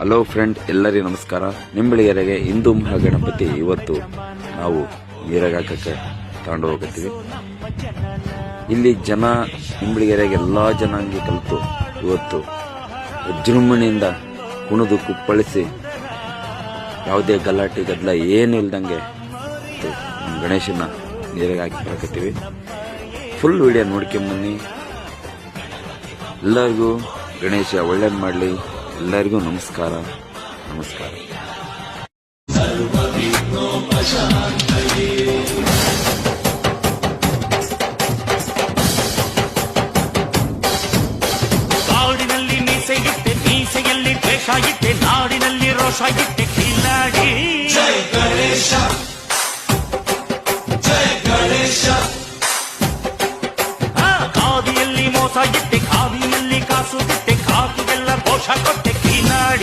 Hello friend, ಎಲ್ಲರಿಗೂ ನಮಸ್ಕಾರ. ನಿಂಬಳಿಗೆರೆಗೆ ಹಿಂದೂ ಮಹಾಗಣಪತಿ ಇವತ್ತು ನಾವು ನೀರಾಗ ಹಾಕಕ್ಕೆ ತಗೊಂಡು ಹೋಗತ್ತೀವಿ. ಇಲ್ಲಿ ಜನ ನಿಂಬಳಿಗೆರೆಗೆ ಎಲ್ಲಾ ಜನಾಂಗಿ ಕಲಿತು ಇವತ್ತು ವಿಜೃಂಭಣೆಯಿಂದ ಕುಣಿದು ಕುಪ್ಪಳಿಸಿ ಯಾವುದೇ ಗಲಾಟೆ ಗದ್ದಲ ಏನು ಇಲ್ದಂಗೆ ಗಣೇಶನ ನೀರಾಗ ಹಾಕಿ ಬರಕತ್ತೀವಿ. Full video ನೋಡ್ಕೊಂಬನ್ನಿ. ಎಲ್ಲರಿಗೂ ಗಣೇಶ ಒಳ್ಳೇದು ಮಾಡಲಿ. ಎಲ್ಲರಿಗೂ ನಮಸ್ಕಾರ. ಕಾಡಿನಲ್ಲಿ ಮೀಸೆ ಇಟ್ಟೆ, ಮೀಸೆಯಲ್ಲಿ ದ್ವೇಷ ಇಟ್ಟೆ, ನಾಡಿನಲ್ಲಿ ರೋಷ ಇಟ್ಟೆ ಕಿಲಾಡಿ. ಜೈ ಗಣೇಶ, ಜೈ ಗಣೇಶ. ಕಾದಿಯಲ್ಲಿ ಮೋಸ ಇಟ್ಟೆ, ಕಾದಿಯಲ್ಲಿ ಕಾಸು ಬಿಟ್ಟೆ, ಕಾಕಿಗೆಲ್ಲ ಘೋಷ ಕೊಟ್ಟೆ ಕಿಲಾಡಿ.